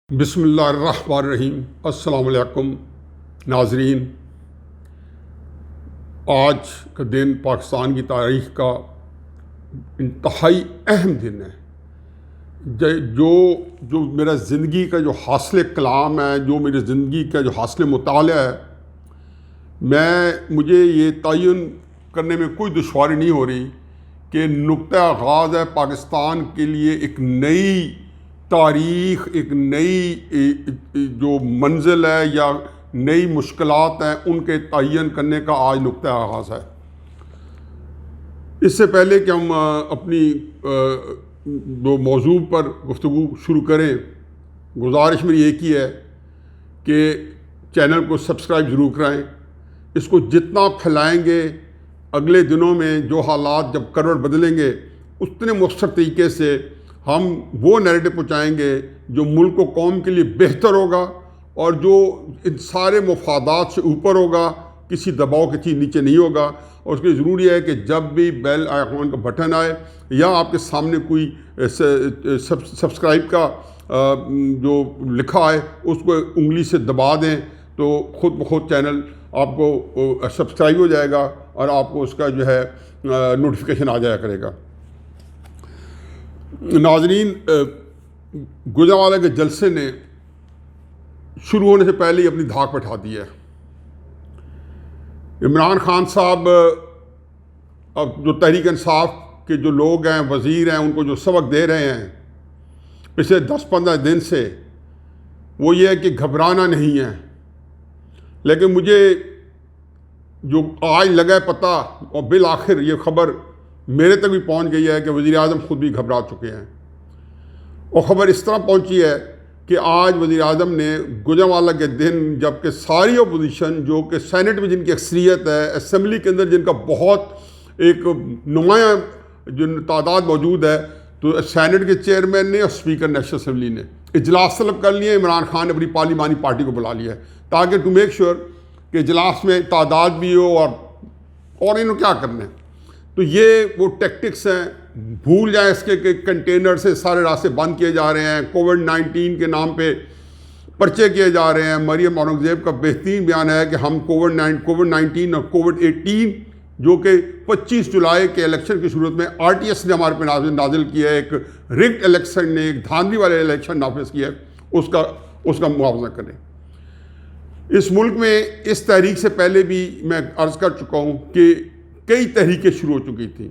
بسم اللہ الرحمن الرحیم۔ السلام علیکم ناظرین، آج کا دن پاکستان کی تاریخ کا انتہائی اہم دن ہے۔ جو میرا زندگی کا جو حاصل کلام ہے، جو میری زندگی کا جو حاصل مطالعہ ہے، مجھے یہ تعین کرنے میں کوئی دشواری نہیں ہو رہی کہ نقطہ آغاز ہے پاکستان کے لیے ایک نئی تاریخ، ایک نئی جو منزل ہے یا نئی مشکلات ہیں ان کے تعین کرنے کا آج نقطہ آغاز ہے۔ اس سے پہلے کہ ہم اپنی جو موضوع پر گفتگو شروع کریں، گزارش میری ایک ہی ہے کہ چینل کو سبسکرائب ضرور کرائیں۔ اس کو جتنا پھیلائیں گے، اگلے دنوں میں جو حالات جب کروٹ بدلیں گے، اتنے مؤثر طریقے سے ہم وہ نیریٹو پہنچائیں گے جو ملک و قوم کے لیے بہتر ہوگا اور جو ان سارے مفادات سے اوپر ہوگا، کسی دباؤ کی چیز نیچے نہیں ہوگا۔ اور اس کے لیے ضروری ہے کہ جب بھی بیل آئیکن کا بٹن آئے یا آپ کے سامنے کوئی سبسکرائب کا جو لکھا ہے اس کو انگلی سے دبا دیں تو خود بخود چینل آپ کو سبسکرائب ہو جائے گا اور آپ کو اس کا جو ہے نوٹیفیکیشن آ جایا کرے گا۔ ناظرین، گجرانوالہ کے جلسے نے شروع ہونے سے پہلے ہی اپنی دھاک بٹھا دی ہے۔ عمران خان صاحب اب جو تحریک انصاف کے جو لوگ ہیں، وزیر ہیں، ان کو جو سبق دے رہے ہیں پچھلے 10-15 دن سے، وہ یہ ہے کہ گھبرانا نہیں ہے۔ لیکن مجھے جو آج لگا پتہ اور بالآخر یہ خبر میرے تک بھی پہنچ گئی ہے کہ وزیر اعظم خود بھی گھبرا چکے ہیں، اور خبر اس طرح پہنچی ہے کہ آج وزیر اعظم نے گجرانوالہ کے دن، جب کہ ساری اپوزیشن جو کہ سینٹ میں جن کی اکثریت ہے، اسمبلی کے اندر جن کا بہت ایک نمایاں جو تعداد موجود ہے، تو سینٹ کے چیئرمین نے اور اسپیکر نیشنل اسمبلی نے اجلاس طلب کر لیے، عمران خان نے اپنی پارلیمانی پارٹی کو بلا لیا ہے تاکہ ٹو میک شیور کہ اجلاس میں تعداد بھی ہو اور انہوں کیا کرنا ہے۔ تو یہ وہ ٹیکٹکس ہیں، بھول جائیں اس کے کہ کنٹینر سے سارے راستے بند کیے جا رہے ہیں، کووڈ-19 کے نام پہ پرچے کیے جا رہے ہیں۔ مریم اورنگزیب کا بہترین بیان ہے کہ ہم کووڈ-19 اور کووڈ-18 جو کہ 25 جولائی کے الیکشن کی صورت میں RTS نے ہمارے پہ نازل کیا ہے، ایک رگڈ الیکشن نے، ایک دھاندلی والے الیکشن نافذ کیا ہے، اس کا معاوضہ کریں۔ اس ملک میں اس تحریک سے پہلے بھی میں عرض کر چکا ہوں کہ کئی تحریکیں شروع ہو چکی تھیں،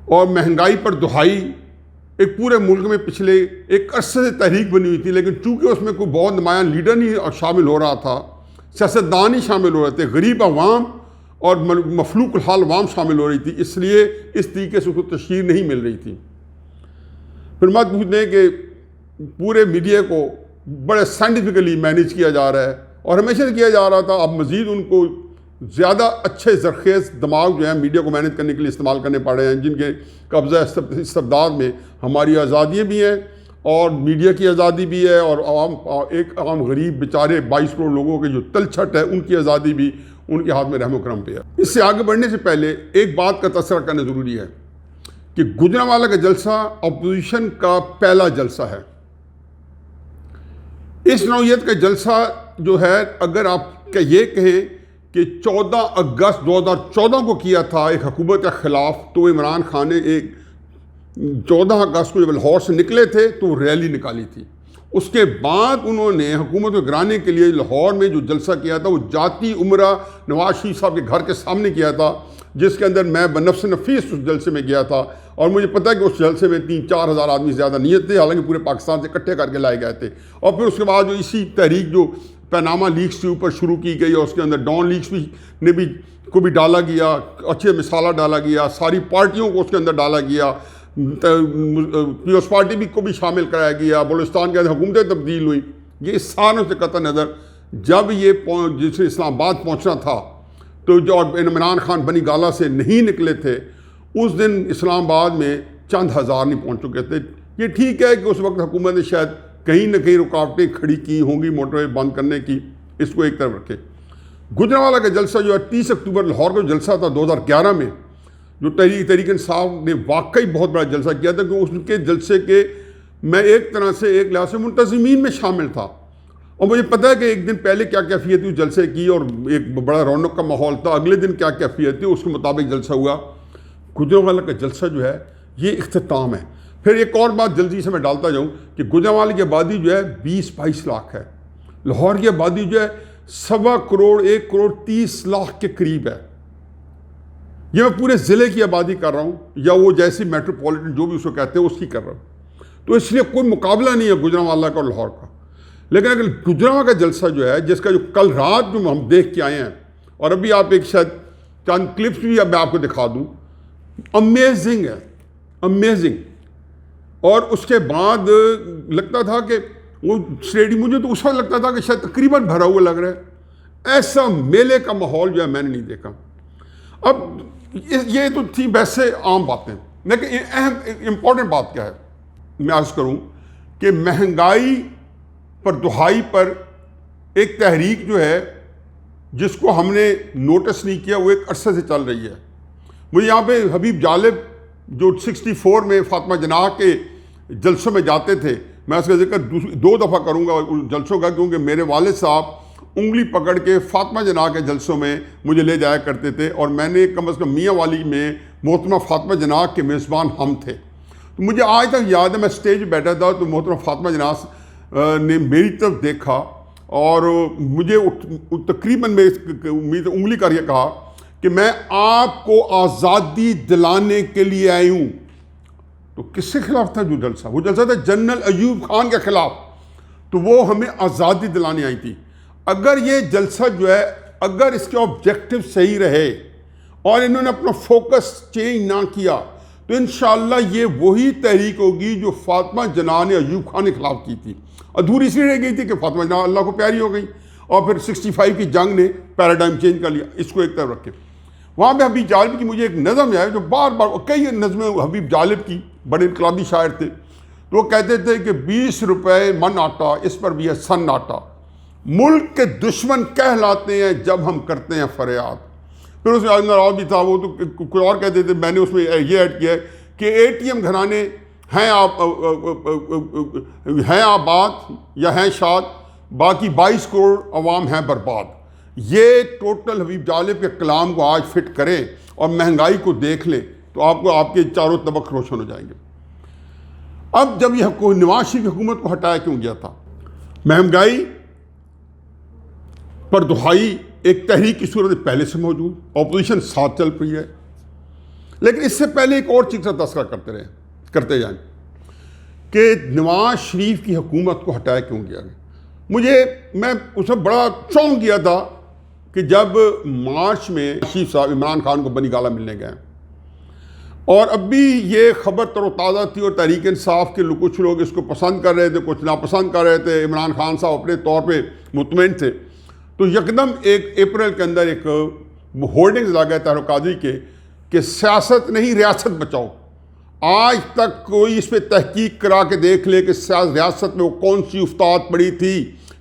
اور مہنگائی پر دہائی ایک پورے ملک میں پچھلے ایک عرصے سے تحریک بنی ہوئی تھی، لیکن چونکہ اس میں کوئی بہت نمایاں لیڈر نہیں شامل ہو رہا تھا، سیاستدان ہی شامل ہو رہے تھے، غریب عوام اور مفلوق الحال عوام شامل ہو رہی تھی، اس لیے اس طریقے سے اس کو تشہیر نہیں مل رہی تھی۔ پھر مت پوچھیں کہ پورے میڈیا کو بڑے سائنٹیفکلی مینیج کیا جا رہا ہے، اور ہمیشہ سے کیا جا رہا تھا، اب مزید ان کو زیادہ اچھے زرخیز دماغ جو ہیں میڈیا کو مینیج کرنے کے لیے استعمال کرنے پڑ رہے ہیں، جن کے قبضہ استبداد میں ہماری آزادیاں بھی ہیں اور میڈیا کی آزادی بھی ہے، اور عام غریب بیچارے 22 کروڑ لوگوں کے جو تلچھٹ ہے ان کی آزادی بھی ان کے ہاتھ میں رحم و کرم پہ ہے۔ اس سے آگے بڑھنے سے پہلے ایک بات کا تذکرہ کرنا ضروری ہے کہ گجرانوالہ کا جلسہ اپوزیشن کا پہلا جلسہ ہے۔ اس نوعیت کا جلسہ جو ہے، اگر آپ یہ کہیں کہ 14 اگست 2014 کو کیا تھا ایک حکومت کے خلاف، تو عمران خان نے ایک 14 اگست کو جب لاہور سے نکلے تھے تو ریلی نکالی تھی۔ اس کے بعد انہوں نے حکومت کو گرانے کے لیے لاہور میں جو جلسہ کیا تھا وہ جاتی عمرہ نواز شریف صاحب کے گھر کے سامنے کیا تھا، جس کے اندر میں بنفس نفیس اس جلسے میں گیا تھا، اور مجھے پتہ ہے کہ اس جلسے میں 3-4 ہزار آدمی زیادہ نہیں تھے، حالانکہ پورے پاکستان سے اکٹھے کر کے لائے گئے تھے۔ اور پھر اس کے بعد جو اسی تحریک جو پیناما لیکس کے اوپر شروع کی گئی، اور اس کے اندر ڈان لیکس کو بھی ڈالا گیا، اچھے مثالہ ڈالا گیا، ساری پارٹیوں کو اس کے اندر ڈالا گیا، پیپلز پارٹی کو بھی شامل کرایا گیا، بلوچستان کے اندر حکومتیں تبدیل ہوئی۔ یہ ساروں سے قطع نظر جب یہ جس اسلام آباد پہنچنا تھا تو جو عمران خان بنی گالا سے نہیں نکلے تھے، اس دن اسلام آباد میں چند ہزار نہیں پہنچ چکے تھے۔ یہ ٹھیک ہے کہ اس وقت حکومت نے شاید کہیں نہ کہیں رکاوٹیں کھڑی کی ہوں گی موٹر وے بند کرنے کی، اس کو ایک طرف رکھے۔ گجرانوالہ کا جلسہ جو ہے 30 اکتوبر لاہور کا جلسہ تھا 2011 میں، جو تحریک انصاف نے واقعی بہت بڑا جلسہ کیا تھا، کہ اس کے جلسے کے میں ایک طرح سے ایک لحاظ سے منتظمین میں شامل تھا، اور مجھے پتہ ہے کہ ایک دن پہلے کیا کیفیت تھی جلسے کی، اور ایک بڑا رونق کا ماحول تھا، اگلے دن کیا کیفیت تھی، اس کے مطابق جلسہ ہوا۔ گجرانوالہ کا جلسہ جو ہے یہ اختتام ہے۔ پھر ایک اور بات جلدی سے میں ڈالتا جاؤں کہ گجرانوالہ کی آبادی جو ہے 20-22 لاکھ ہے، لاہور کی آبادی جو ہے 1.25 کروڑ 1.30 کروڑ کے قریب ہے۔ یہ میں پورے ضلع کی آبادی کر رہا ہوں، یا وہ جیسی میٹروپولیٹن جو بھی اس کو کہتے ہیں اس کی کر رہا ہوں، تو اس لیے کوئی مقابلہ نہیں ہے گجرانوالہ کا اور لاہور کا۔ لیکن اگر گجرانوالہ کا جلسہ جو ہے، جس کا جو کل رات جو ہم دیکھ کے آئے ہیں، اور ابھی آپ ایک شاید چند کلپس بھی اب میں آپ کو دکھا دوں، امیزنگ ہے، امیزنگ۔ اور اس کے بعد لگتا تھا کہ وہ اسٹیڈیم، مجھے تو اس وقت لگتا تھا کہ شاید تقریباً بھرا ہوا لگ رہا ہے، ایسا میلے کا ماحول جو ہے میں نے نہیں دیکھا۔ اب یہ تو تھی ویسے عام باتیں، لیکن اہم امپورٹنٹ بات کیا ہے میں عرض کروں کہ مہنگائی پر دہائی پر ایک تحریک جو ہے جس کو ہم نے نوٹس نہیں کیا، وہ ایک عرصے سے چل رہی ہے۔ مجھے یہاں پہ حبیب جالب جو 64 میں فاطمہ جناح کے جلسوں میں جاتے تھے، میں اس کا ذکر 2 دفعہ کروں گا ان جلسوں کا، کیونکہ میرے والد صاحب انگلی پکڑ کے فاطمہ جناح کے جلسوں میں مجھے لے جایا کرتے تھے، اور میں نے کم از کم میاں والی میں محترمہ فاطمہ جناح کے میزبان ہم تھے۔ تو مجھے آج تک یاد ہے، میں اسٹیج پہ بیٹھا تھا تو محترمہ فاطمہ جناح نے میری طرف دیکھا اور مجھے تقریباً میں انگلی کر کے کہا کہ میں آپ کو آزادی دلانے کے لیے آئی ہوں۔ تو کس کے خلاف تھا جو جلسہ؟ وہ جلسہ تھا جنرل ایوب خان کے خلاف، تو وہ ہمیں آزادی دلانے آئی تھی۔ اگر یہ جلسہ جو ہے، اگر اس کے آبجیکٹو صحیح رہے اور انہوں نے اپنا فوکس چینج نہ کیا، تو انشاءاللہ یہ وہی تحریک ہوگی جو فاطمہ جناح نے ایوب خان کے خلاف کی تھی۔ ادھوری اس لیے رہ گئی تھی کہ فاطمہ جناح اللہ کو پیاری ہو گئی، اور پھر 65 کی جنگ نے پیراڈائم چینج کر لیا۔ اس کو ایک طرف رکھے، وہاں پہ حبیب جالب کی مجھے ایک نظم ہے جو بار بار، کئی نظمیں حبیب جالب کی، بڑے انقلابی شاعر تھے، تو وہ کہتے تھے کہ 20 روپے من آٹا، اس پر بھی ہے سن آٹا، ملک کے دشمن کہلاتے ہیں جب ہم کرتے ہیں فریاد۔ پھر اس میں اندر اور بھی تھا، وہ تو کوئی اور کہتے تھے، میں نے اس میں یہ ایڈ کیا ہے کہ اے ٹی ایم گھرانے ہیں آباد یا ہیں شاد، باقی 22 کروڑ عوام ہیں برباد۔ یہ ٹوٹل حبیب جالب کے کلام کو آج فٹ کریں اور مہنگائی کو دیکھ لیں تو آپ کے چاروں طبق روشن ہو جائیں گے۔ اب جب یہ نواز شریف کی حکومت کو ہٹایا کیوں گیا تھا؟ مہنگائی پر دہائی ایک تحریک کی صورت پہلے سے موجود، اپوزیشن ساتھ چل پڑی ہے، لیکن اس سے پہلے ایک اور چیز کا تذکرہ کرتے جائیں کہ نواز شریف کی حکومت کو ہٹایا کیوں گیا۔ میں اس میں بڑا چونک گیا تھا کہ جب مارچ میں شریف صاحب عمران خان کو بنی گالہ ملنے گئے، اور اب بھی یہ خبر تر و تازہ تھی، اور تحریک انصاف کے کچھ لوگ اس کو پسند کر رہے تھے، کچھ ناپسند کر رہے تھے، عمران خان صاحب اپنے طور پہ مطمئن تھے۔ تو یکدم 1 اپریل کے اندر ایک ہورڈنگز لگا طاہر القادری کے کہ سیاست نہیں ریاست بچاؤ۔ آج تک کوئی اس پہ تحقیق کرا کے دیکھ لے کہ ریاست میں وہ کون سی افتاد پڑی تھی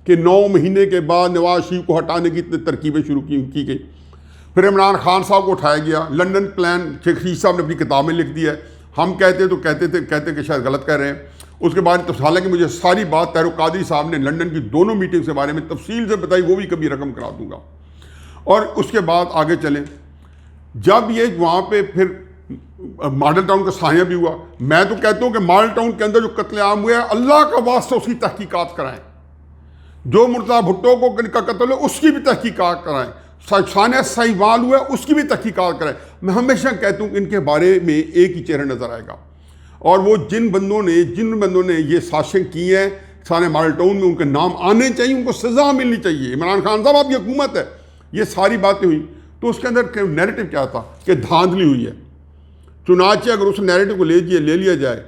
کہ 9 مہینے کے بعد نواز شریف کو ہٹانے کی ترکیبیں شروع کی گئی۔ پھر عمران خان صاحب کو اٹھایا گیا، لنڈن پلان شیخ رشید صاحب نے اپنی کتاب میں لکھ دیا ہے، ہم کہتے کہ شاید غلط کہہ رہے ہیں۔ اس کے بعد حالانکہ مجھے ساری بات طاہر القادری صاحب نے لنڈن کی دونوں میٹنگز کے بارے میں تفصیل سے بتائی، وہ بھی کبھی رقم کرا دوں گا۔ اور اس کے بعد آگے چلیں، جب یہ وہاں پہ پھر ماڈل ٹاؤن کا سانحہ بھی ہوا، میں تو کہتا ہوں کہ ماڈل ٹاؤن کے اندر جو قتل عام ہوا ہے، اللہ کا واسطہ اس کی تحقیقات کرائیں، جو مرتضیٰ بھٹو کا قتل ہے اس کی بھی تحقیقات کرائیں، سانحہ سہیوال ہوا ہے اس کی بھی تحقیقات کرائیں۔ میں ہمیشہ کہتا ہوں کہ ان کے بارے میں ایک ہی چہرہ نظر آئے گا، اور وہ جن بندوں نے یہ سازشیں کی ہیں سانحہ ماڈل ٹاؤن میں، ان کے نام آنے چاہیے، ان کو سزا ملنی چاہیے۔ عمران خان صاحب آپ کی حکومت ہے، یہ ساری باتیں ہوئی، تو اس کے اندر نیریٹو کیا تھا کہ دھاندلی ہوئی ہے۔ چنانچہ اگر اس نیریٹو کو لے لیا جائے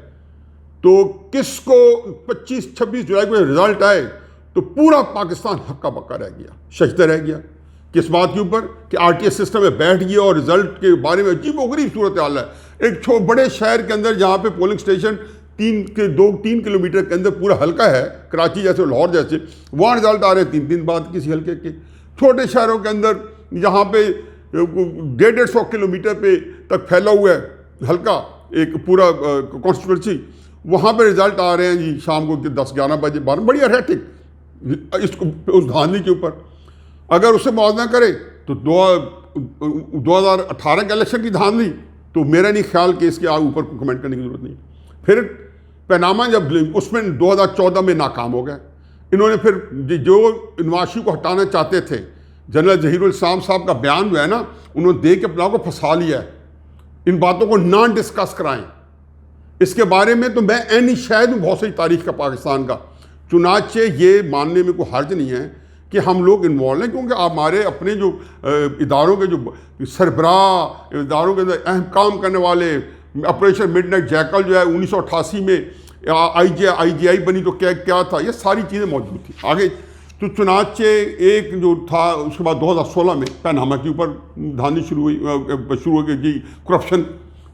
تو کس کو 25-26 جولائی کو رزلٹ آئے تو پورا پاکستان ہکا بکا رہ گیا، ششدر رہ گیا۔ کس بات کے اوپر کہ آر ٹی ایس سسٹم میں بیٹھ گیا، اور رزلٹ کے بارے میں عجیب و غریب صورتحال ہے۔ ایک بڑے شہر کے اندر جہاں پہ پولنگ اسٹیشن 3 کلومیٹر کے اندر پورا حلقہ ہے، کراچی جیسے لاہور جیسے، وہاں رزلٹ آ رہے ہیں 3 دن بعد کسی حلقے کے۔ چھوٹے شہروں کے اندر جہاں پہ 150 کلومیٹر پہ تک پھیلا ہوا ہے حلقہ، ایک پورا کانسٹیٹوئنسی، وہاں پہ رزلٹ آ رہے ہیں جی شام کو 10-11 بجے 12، بڑی ایرٹک اس کو اس دھاندلی کے اوپر. اگر اسے موازنہ کرے تو 2018 کے الیکشن کی دھاندلی تو میرا نہیں خیال کہ اس کے اوپر کمنٹ کرنے کی ضرورت نہیں. پھر پیناما جب اس میں 2014 میں ناکام ہو گئے. انہوں نے پھر جو نواز شریف کو ہٹانا چاہتے تھے، جنرل ظہیر الاسلام صاحب کا بیان جو ہے نا، انہوں نے دیکھ کے اپنا کو پھنسا لیا ہے. ان باتوں کو نان ڈسکس کرائیں. اس کے بارے میں تو میں شاید ہوں بہت سی تاریخ کا پاکستان کا. چنانچہ یہ ماننے میں کوئی حرج نہیں ہے کہ ہم لوگ انوالو ہیں، کیونکہ ہمارے اپنے جو اداروں کے جو سربراہ، اداروں کے اندر اہم کام کرنے والے، آپریشن مڈ نائٹ جیکل جو ہے 1988 میں آئی جی آئی بنی تو کیا تھا، یہ ساری چیزیں موجود تھیں. آگے تو چنانچہ ایک جو تھا اس کے بعد 2016 میں پیناما کے اوپر دھاندلی شروع ہو گئی جی، کرپشن.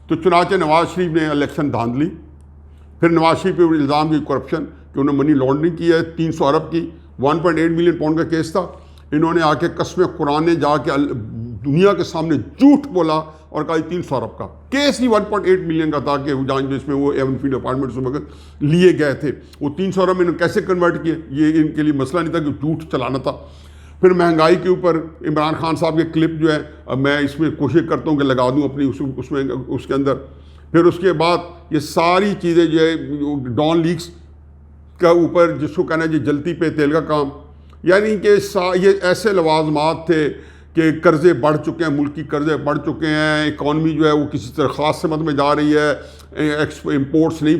تو چنانچہ نواز شریف نے الیکشن دھاندلی. پھر نواز شریف پہ الزام کی کرپشن کہ انہوں نے منی لانڈرنگ کی ہے 300 ارب کی. 1.8 ملین پاؤنڈ کا کیس تھا. انہوں نے آ کے قسم قرآن نے جا کے دنیا کے سامنے جھوٹ بولا اور کہا 300 ارب کا کیس ہی 1.8 ملین کا تھا کہ جس میں وہ ایون فیلڈ اپارٹمنٹ سے وقت لیے گئے تھے. وہ 300 ارب انہوں نے کیسے کنورٹ کیے، یہ ان کے لیے مسئلہ نہیں تھا کہ جھوٹ چلانا تھا. پھر مہنگائی کے اوپر عمران خان صاحب کے کلپ جو ہے میں اس میں کوشش کرتا ہوں کہ لگا دوں اپنی اس کے اندر. پھر اس کے بعد یہ ساری چیزیں جو ہے ڈان لیکس کا اوپر جس کو کہنا جی جلتی پہ تیل کا کام، یعنی کہ یہ ایسے لوازمات تھے کہ قرضے بڑھ چکے ہیں، ملکی قرضے بڑھ چکے ہیں، اکانومی جو ہے وہ کسی طرح خاص سمت میں جا رہی ہے، امپورٹس نہیں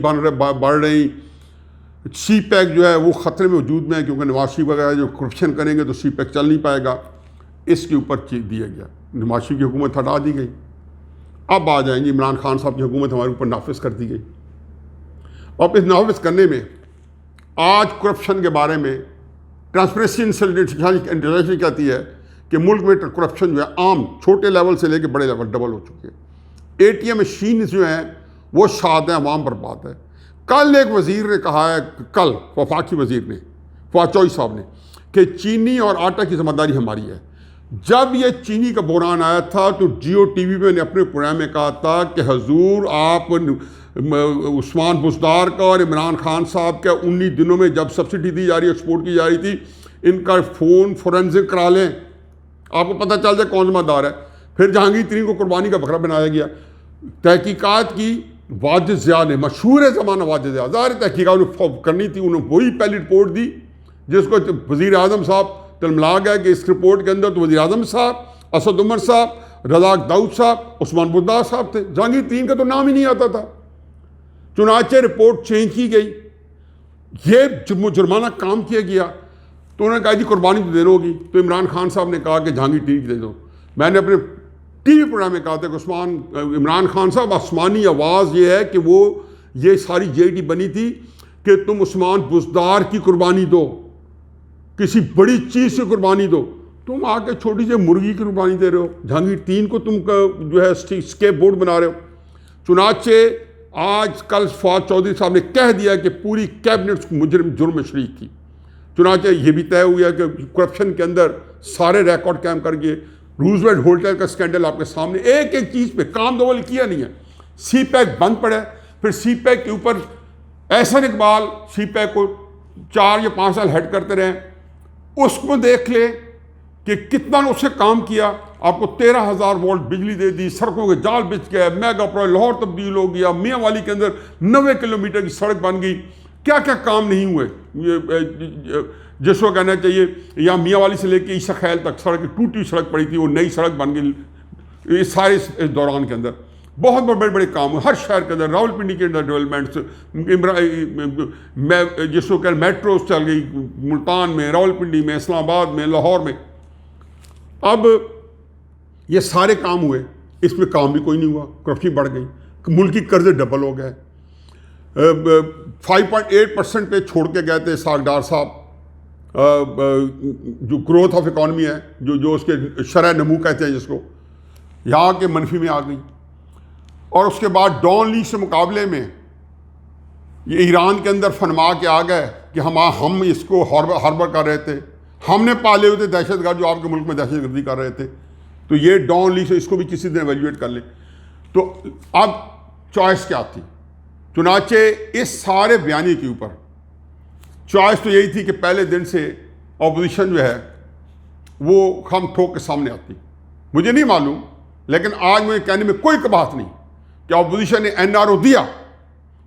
بڑھ رہی. سی پیک جو ہے وہ خطرے میں وجود میں ہے کیونکہ نواز شریف وغیرہ جو کرپشن کریں گے تو سی پیک چل نہیں پائے گا. اس کے اوپر چیز دیا گیا، نواز شریف کی حکومت ہٹا دی گئی. اب آ جائیں گے عمران خان صاحب کی حکومت ہمارے اوپر نافذ کر دی گئی. اور اس نافذ کرنے میں آج کرپشن کے بارے میں ٹرانسپیرنسی انٹرنیشنل کہتی ہے کہ ملک میں کرپشن جو ہے عام چھوٹے لیول سے لے کے بڑے لیول ڈبل ہو چکے ہیں. اے ٹی ایم مشین جو ہیں وہ شاد ہیں، عوام برباد ہے. کل ایک وزیر نے کہا ہے، کل وفاقی وزیر نے فواد چوہدری صاحب نے، کہ چینی اور آٹا کی ذمہ داری ہماری ہے. جب یہ چینی کا بحران آیا تھا تو جیو ٹی وی میں نے اپنے پروگرام میں کہا تھا کہ حضور آپ عثمان بزدار کا اور عمران خان صاحب کا 19 دنوں میں جب سبسڈی دی جا رہی ایکسپورٹ کی جا رہی تھی، ان کا فون فورینزک کرا لیں، آپ کو پتہ چل جائے کون ذمہ دار ہے. پھر جہانگیر ترین کو قربانی کا بکرا بنایا گیا. تحقیقات کی واجد ضیاء نے، مشہور ہے زمانہ واجد ضیاء، ظاہر تحقیقات انہیں کرنی تھی، انہوں نے وہی پہلی رپورٹ دی جس کو وزیر اعظم صاحب تلملا گیا کہ اس رپورٹ کے اندر تو وزیر اعظم صاحب، اسد عمر صاحب، رزاق داؤد صاحب، عثمان بزدار صاحب تھے. جہانگیر ترین کا تو نام ہی نہیں آتا تھا. چنانچہ رپورٹ چینج کی گئی، یہ جرمانہ کام کیا گیا تو انہوں نے کہا جی قربانی تو دینا ہوگی. تو عمران خان صاحب نے کہا کہ جہانگیر ترین کی دے دو. میں نے اپنے ٹی وی پروگرام میں کہا تھا کہ عمران خان صاحب آسمانی آواز یہ ہے کہ وہ یہ ساری جے ڈی بنی تھی کہ تم عثمان بزدار کی قربانی دو، کسی بڑی چیز سے قربانی دو. تم آ کے چھوٹی سی مرغی کی قربانی دے رہے ہو، جہانگیر ترین کو تم جو ہے اسکیپ بورڈ بنا رہے ہو. چنانچہ آج کل فواد چوہدری صاحب نے کہہ دیا کہ پوری کیبنٹ مجرم جرم میں شریک تھی. چنانچہ یہ بھی طے ہوا کہ کرپشن کے اندر سارے ریکارڈ قائم کر گئے. روزویلٹ ہوٹل کا اسکینڈل آپ کے سامنے، ایک ایک چیز پہ کام دوبل کیا نہیں ہے. سی پیک بند پڑا ہے. پھر سی پیک کے اوپر احسن اقبال سی پیک کو 4 یا 5 سال ہیڈ کرتے رہے. اس کو دیکھ لے کہ کتنا اس سے کام کیا. آپ کو 13,000 وولٹ بجلی دے دی، سڑکوں کے جال بچ گئے، میگا پروجیکٹ لاہور تبدیل ہو گیا، میاں والی کے اندر 90 کلومیٹر کی سڑک بن گئی. کیا کیا کام نہیں ہوئے جس کو کہنا چاہیے. یا میاں والی سے لے کے عیسیٰ خیل تک سڑک ٹوٹی سڑک پڑی تھی، وہ نئی سڑک بن گئی. اس سارے اس دوران کے اندر بہت بڑے بڑے کام ہوئے ہر شہر کے اندر. راول پنڈی کے اندر ڈیولپمنٹس، جس کو کہ میٹروز چل گئی ملتان میں، راول پنڈی میں، اسلام آباد میں، لاہور میں. اب یہ سارے کام ہوئے، اس میں کام بھی کوئی نہیں ہوا، کرپشن بڑھ گئی، ملکی قرضے ڈبل ہو گئے. 5.8% پہ چھوڑ کے گئے تھے ساگدار صاحب جو گروتھ آف اکانومی ہے، جو اس کے شرح نمو کہتے ہیں جس کو، یہاں کے منفی میں آ گئی. اور اس کے بعد ڈان لیگ سے مقابلے میں یہ ایران کے اندر فنما کے آ گئے کہ ہم اس کو ہاربر کر رہے تھے، ہم نے پالے ہوئے تھے دہشت گرد جو آپ کے ملک میں دہشت گردی کر رہے تھے. تو یہ ڈان لیگ سے اس کو بھی کسی دن ایویلویٹ کر لیں. تو اب چوائس کیا تھی؟ چنانچہ اس سارے بیانیے کے اوپر چوائس تو یہی تھی کہ پہلے دن سے اپوزیشن جو ہے وہ ہم ٹھوک کے سامنے آتی. مجھے نہیں معلوم، لیکن آج مجھے کہنے میں کوئی قباحت نہیں کہ اپوزیشن نے این آر او دیا،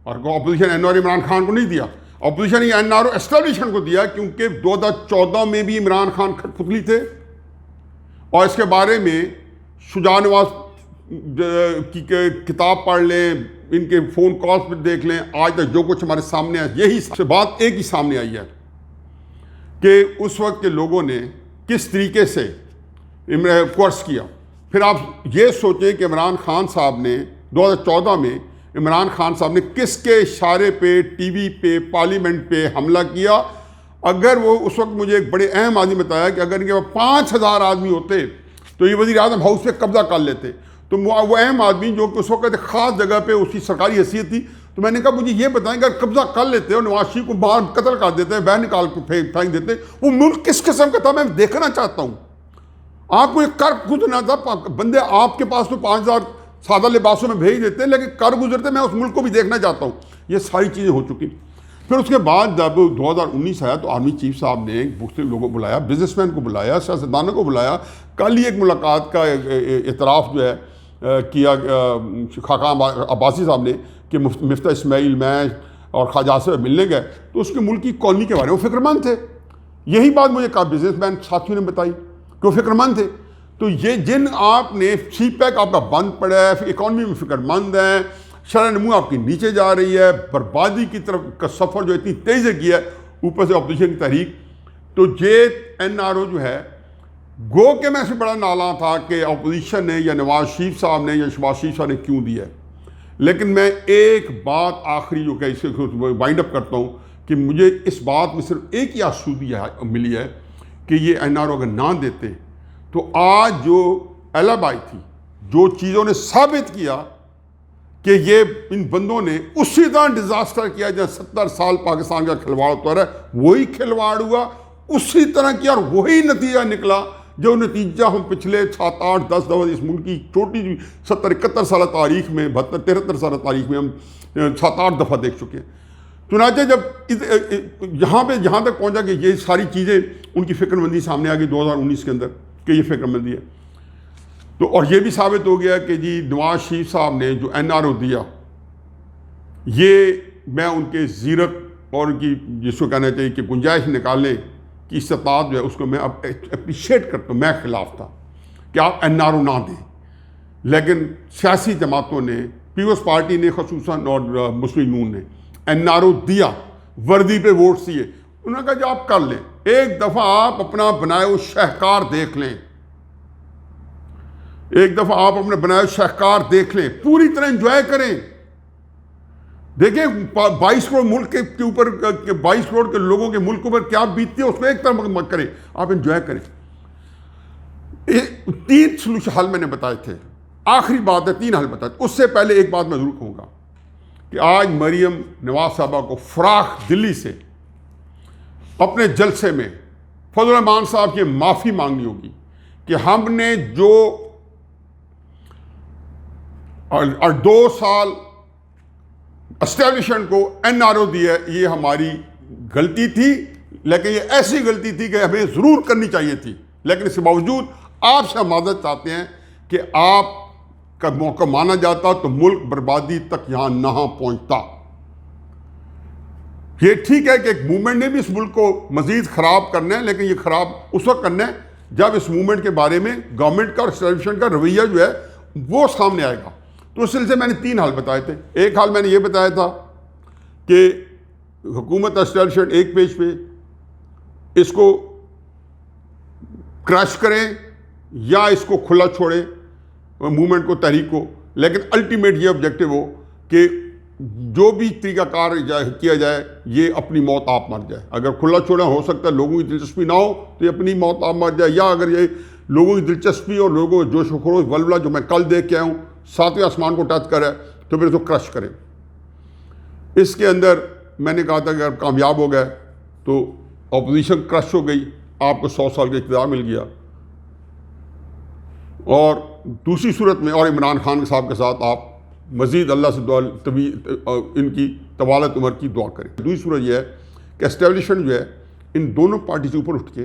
اور opposition N R O Imran Khan کو نہیں دیا، اپوزیشن نے این آر او اسٹیبلشمنٹ کو دیا، کیونکہ 2014 میں بھی عمران خان کھٹ پتلی تھے. اور اس کے بارے میں شجاع نواز کی کتاب پڑھ لیں، ان کے فون کالز پہ دیکھ لیں، آج تک جو کچھ ہمارے سامنے ہے یہی سے بات ایک ہی سامنے آئی ہے کہ اس وقت کے لوگوں نے کس طریقے سے کورس کیا. پھر آپ یہ سوچیں کہ عمران خان صاحب نے 2014 میں عمران خان صاحب نے کس کے اشارے پہ ٹی وی پہ پارلیمنٹ پہ حملہ کیا. اگر وہ اس وقت مجھے ایک بڑے اہم آدمی بتایا کہ اگر ان کے پاس 5000 آدمی ہوتے تو یہ وزیر اعظم ہاؤس پہ قبضہ کر لیتے. تو وہ اہم آدمی جو کہ اس وقت ایک خاص جگہ پہ اس کی سرکاری حیثیت تھی، تو میں نے کہا مجھے یہ بتائیں کہ اگر قبضہ کر لیتے اور نواز شریف کو باہر قتل کر دیتے، باہر نکال کے پھینک دیتے، وہ ملک کس قسم کا تھا میں دیکھنا چاہتا ہوں. آپ کو ایک کر گزرنا تھا، بندے آپ کے پاس تو 5000 سادہ لباسوں میں بھیج دیتے، لیکن کر گزرتے میں اس ملک کو بھی دیکھنا چاہتا ہوں. یہ ساری چیزیں ہو چکی. پھر اس کے بعد جب 2019 آیا تو آرمی چیف صاحب نے مختلف لوگوں کو بلایا، بزنس مین کو بلایا، سیاستدانوں کو بلایا. کل ہی ایک ملاقات کا اعتراف جو ہے کیا خاقان عباسی صاحب نے کہ مفتہ اسماعیل میں اور خواجہ سے ملنے گئے تو اس کے ملک کی اکانومی کے بارے میں وہ فکر مند تھے. یہی بات مجھے کہا بزنس مین ساتھیوں نے بتائی کہ وہ فکر مند تھے. تو یہ جن آپ نے سی پیک آپ کا بند پڑا ہے، اکانومی میں فکر مند ہے، شرح نمو آپ کی نیچے جا رہی ہے، بربادی کی طرف کا سفر جو اتنی تیزی سے کیا ہے، اوپر سے اپوزیشن کی تحریک. تو یہ این آر او جو ہے گو کہ میں سے بڑا نالا تھا کہ اپوزیشن نے یا نواز شریف صاحب نے یا شہباز شریف صاحب نے کیوں دیا ہے. لیکن میں ایک بات آخری جو کہ اس سے وائنڈ اپ کرتا ہوں کہ مجھے اس بات میں صرف ایک ہی آسودگی ملی ہے کہ یہ این آر او اگر نہ دیتے تو آج جو الابائی تھی، جو چیزوں نے ثابت کیا کہ یہ ان بندوں نے اسی طرح ڈیزاسٹر کیا جہاں 70 سال پاکستان کا کھلواڑ ہوتا رہا، وہی کھلواڑ ہوا، اسی طرح کیا اور وہی نتیجہ نکلا جو نتیجہ ہم پچھلے 7 8 10 دفعہ اس ملک کی چھوٹی 70 71 سالہ تاریخ میں 72 73 سالہ تاریخ میں ہم 7 8 دفعہ دیکھ چکے ہیں. چنانچہ جب یہاں تک پہنچا کہ یہ ساری چیزیں ان کی فکر مندی سامنے آ گئی 2019 کے اندر کہ یہ فکر مندی ہے، تو اور یہ بھی ثابت ہو گیا کہ جی نواز شریف صاحب نے جو این آر او دیا، یہ میں ان کے زیرت اور ان کی جس کو کہنا چاہیے کہ گنجائش نکالنے کی استطاعت جو ہے اس کو میں اب اپریشیٹ کرتا ہوں. میں خلاف تھا کہ آپ این آر او نہ دیں، لیکن سیاسی جماعتوں نے، پیپلز پارٹی نے خصوصاً اور مسلم نون نے این آر او دیا، وردی پہ ووٹ دیے. انہوں نے کہا جو آپ کر لیں، ایک دفعہ آپ اپنا بنائے ہوئے شاہکار دیکھ لیں، ایک دفعہ آپ اپنے بنائے ہوئے شاہکار دیکھ لیں، پوری طرح انجوائے کریں. دیکھیں 22 کروڑ ملک کے اوپر 22 کروڑ کے لوگوں کے ملک پر کیا بیتتی ہے اس کو ایک طرح مت کریں، آپ انجوائے کریں. 3 سلوشن حل میں نے بتائے تھے، آخری بات ہے 3 حل بتائے. اس سے پہلے ایک بات میں ضرور کہوں گا کہ آج مریم نواز صاحبہ کو فراخ دلی سے اپنے جلسے میں فضل الرحمان صاحب کی معافی مانگنی ہوگی کہ ہم نے جو اور 2 سال اسٹیبلشمنٹ کو این آر او دیا ہے، یہ ہماری غلطی تھی، لیکن یہ ایسی غلطی تھی کہ ہمیں ضرور کرنی چاہیے تھی. لیکن اس کے باوجود آپ سے ہم معذرت چاہتے ہیں کہ آپ کا موقع مانا جاتا تو ملک بربادی تک یہاں نہ پہنچتا. یہ ٹھیک ہے کہ ایک موومنٹ نے بھی اس ملک کو مزید خراب کرنا ہے، لیکن یہ خراب اس وقت کرنا ہے جب اس موومنٹ کے بارے میں گورنمنٹ کا اور اسٹیبلشمنٹ کا رویہ جو ہے وہ سامنے آئے گا. تو اس سلسلے میں نے 3 حل بتائے تھے. ایک حل میں نے یہ بتایا تھا کہ حکومت اسٹیبلشمنٹ ایک پیج پہ اس کو کریش کریں یا اس کو کھلا چھوڑیں موومنٹ کو، تحریک کو، لیکن الٹیمیٹ یہ آبجیکٹو ہو کہ جو بھی طریقہ کار کیا جائے یہ اپنی موت آپ مر جائے. اگر کھلا چھوڑا ہو سکتا ہے لوگوں کی دلچسپی نہ ہو تو یہ اپنی موت آپ مر جائے، یا اگر یہ لوگوں کی دلچسپی اور لوگوں کا جوش و خروش ولولہ جو میں کل دیکھ کے آیا ہوں 7ویں آسمان کو ٹچ کرے تو پھر اس کو کرش کریں. اس کے اندر میں نے کہا تھا کہ اگر کامیاب ہو گئے تو اپوزیشن کرش ہو گئی، آپ کو 100 سال کا اقتدار مل گیا، اور دوسری صورت میں اور عمران خان صاحب کے ساتھ آپ مزید اللہ سے دعا ان کی طوالت عمر کی دعا کریں۔ دوسری صورت یہ ہے کہ اسٹیبلشمنٹ جو ہے ان دونوں پارٹی سے اوپر اٹھ کے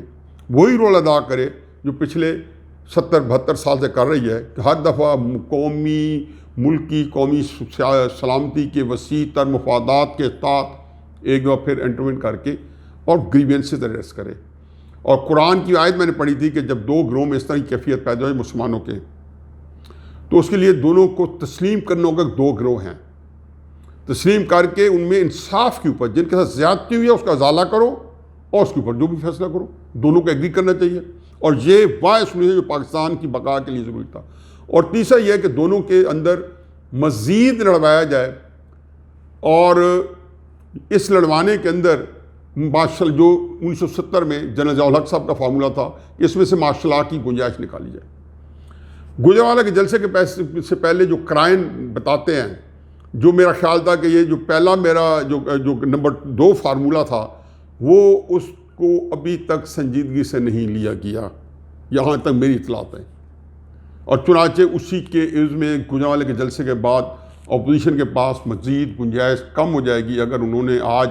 وہی رول ادا کرے جو پچھلے 70-72 سال سے کر رہی ہے، کہ ہر دفعہ قومی سلامتی کے وسیع تر مفادات کے تحت ایک دفعہ پھر انٹروین کر کے اور گریوینسز ایڈریس کرے۔ اور قرآن کی آیت میں نے پڑھی تھی کہ جب دو گروہ میں اس طرح کی کیفیت پیدا ہوئی مسلمانوں کے، تو اس کے لیے دونوں کو تسلیم کرنے ہوگا کہ دو گروہ ہیں، تسلیم کر کے ان میں انصاف کے اوپر جن کے ساتھ زیادتی ہوئی ہے اس کا ازالہ کرو، اور اس کے اوپر جو بھی فیصلہ کرو، دونوں کو ایگری کرنا چاہیے۔ اور یہ باعث ہوئی ہے جو پاکستان کی بقا کے لیے ضروری تھا۔ اور تیسرا یہ ہے کہ دونوں کے اندر مزید لڑوایا جائے، اور اس لڑوانے کے اندر مارشل جو 1970 میں جنرل ضیاء الحق صاحب کا فارمولہ تھا کہ اس میں سے مارشل لا کی گنجائش نکالی جائے۔ گوجرانوالہ کے جلسے کے سے پہلے جو کرائن بتاتے ہیں، جو میرا خیال تھا کہ یہ جو پہلا میرا جو نمبر 2 فارمولہ تھا وہ اس کو ابھی تک سنجیدگی سے نہیں لیا گیا، یہاں تک میری اطلاعات ہیں۔ اور چنانچہ اسی کے عوض میں گوجرانوالہ کے جلسے کے بعد اپوزیشن کے پاس مزید گنجائش کم ہو جائے گی اگر انہوں نے آج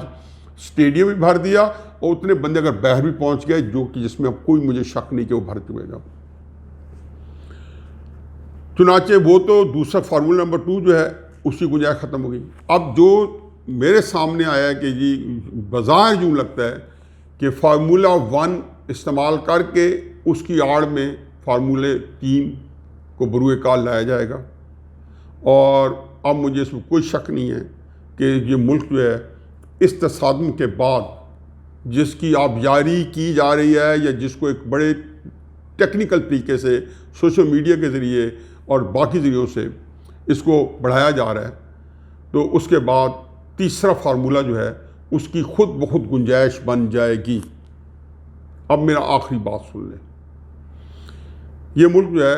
اسٹیڈیم بھی بھر دیا اور اتنے بندے اگر باہر بھی پہنچ گئے، جو کہ جس میں اب کوئی مجھے شک نہیں کہ وہ بھر چکے گا۔ چنانچہ وہ تو دوسرا فارمولہ نمبر 2 جو ہے اس کی گنجائش ختم ہو گئی۔ اب جو میرے سامنے آیا ہے کہ جی بظاہر یوں لگتا ہے کہ فارمولہ 1 استعمال کر کے اس کی آڑ میں فارمولے 3 کو بروئے کار لایا جائے گا، اور اب مجھے اس میں کوئی شک نہیں ہے کہ یہ ملک جو ہے اس تصادم کے بعد جس کی آبیاری کی جا رہی ہے، یا جس کو ایک بڑے ٹیکنیکل طریقے سے سوشل میڈیا کے ذریعے اور باقی ذریعوں سے اس کو بڑھایا جا رہا ہے، تو اس کے بعد تیسرا فارمولہ جو ہے اس کی خود بخود گنجائش بن جائے گی۔ اب میرا آخری بات سن لیں، یہ ملک جو ہے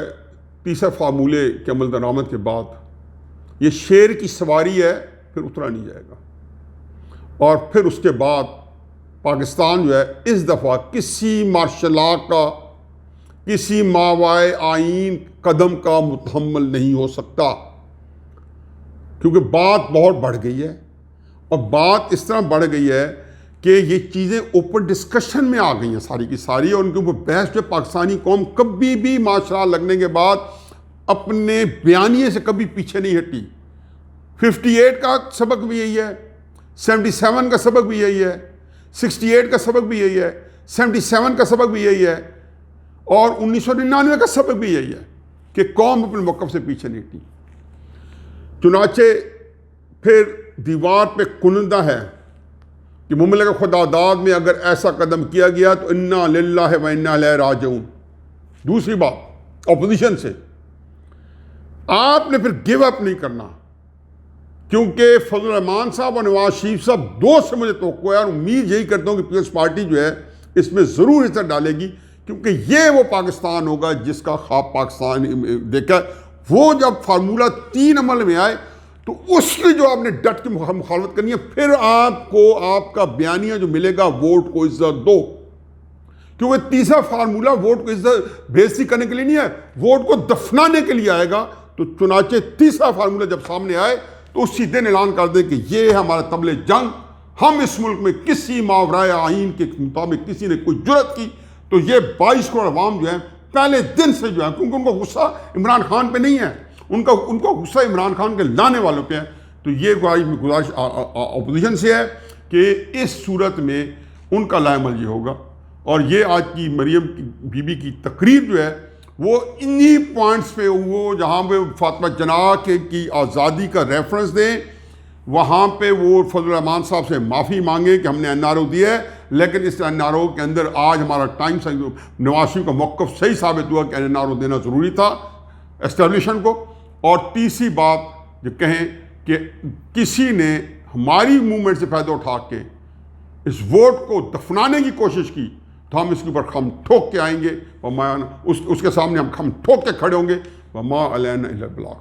تیسرے فارمولے کے عمل درآمد کے بعد یہ شیر کی سواری ہے، پھر اترا نہیں جائے گا، اور پھر اس کے بعد پاکستان جو ہے اس دفعہ کسی مارشل لا کا، کسی ماوائے آئین قدم کا متحمل نہیں ہو سکتا، کیونکہ بات بہت بڑھ گئی ہے، اور بات اس طرح بڑھ گئی ہے کہ یہ چیزیں اوپن ڈسکشن میں آ گئی ہیں ساری کی ساری، اور ان کے اوپر بحث جو پاکستانی قوم کبھی بھی مارشل لا لگنے کے بعد اپنے بیانیے سے کبھی پیچھے نہیں ہٹی۔ 58 کا سبق بھی یہی ہے، 77 کا سبق بھی یہی ہے، 68 کا سبق بھی یہی ہے، 77 کا سبق بھی یہی ہے، اور 1999 کا سبق بھی یہی ہے کہ قوم اپنے موقف سے پیچھے نہیں ہٹی۔ چنانچہ پھر دیوار پہ کنندہ ہے کہ مملکت خدا داد میں اگر ایسا قدم کیا گیا تو انا للہ و انا الیہ راجعون۔ دوسری بات اپوزیشن سے آپ نے پھر گیو اپ نہیں کرنا، کیونکہ فضل الرحمان صاحب اور نواز شریف صاحب دو سے مجھے توقع ہے، اور امید یہی کرتا ہوں کہ پیپلز پارٹی جو ہے اس میں ضرور حصہ ڈالے گی، کیونکہ یہ وہ پاکستان ہوگا جس کا خواب پاکستان دیکھا۔ وہ جب فارمولہ 3 عمل میں آئے تو اس کی جو آپ نے ڈٹ کے مخالفت کرنی ہے، پھر آپ کو آپ کا بیانیہ جو ملے گا ووٹ کو عزت دو، کیونکہ تیسرا فارمولہ ووٹ کو عزت بےعزتی کرنے کے لیے نہیں ہے، ووٹ کو دفنانے کے لیے آئے گا۔ تو چنانچہ تیسرا فارمولہ جب سامنے آئے تو اسی دن اعلان کر دیں کہ یہ ہے ہمارا طبل جنگ، ہم اس ملک میں کسی ماورائے آئین کے مطابق کسی نے کوئی جرت کی تو یہ 22 کروڑ عوام جو ہے پہلے دن سے جو ہے، کیونکہ ان کو غصہ عمران خان پہ نہیں ہے، ان کا غصہ عمران خان کے لانے والوں پہ ہے، تو یہ گزارش اپوزیشن سے ہے کہ اس صورت میں ان کا لائے عمل یہ ہوگا۔ اور یہ آج کی مریم بی بی کی تقریر جو ہے وہ انہی پوائنٹس پہ وہ جہاں پہ فاطمہ جناح کی آزادی کا ریفرنس دیں، وہاں پہ وہ فضل الرحمان صاحب سے معافی مانگیں کہ ہم نے این آر او دیا ہے، لیکن اس این آر او کے اندر آج ہمارا ٹائم نواز شریف کا موقف صحیح ثابت ہوا کہ این آر او دینا ضروری تھا اسٹیبلشن کو۔ اور تیسری بات جو کہیں کہ کسی نے ہماری موومنٹ سے فائدہ اٹھا کے اس ووٹ کو دفنانے کی کوشش کی تو ہم اس کے اوپر خم ٹھوک کے آئیں گے، اس کے سامنے ہم خم ٹھوک کے کھڑے ہوں گے، وما علینا الا البلاغ۔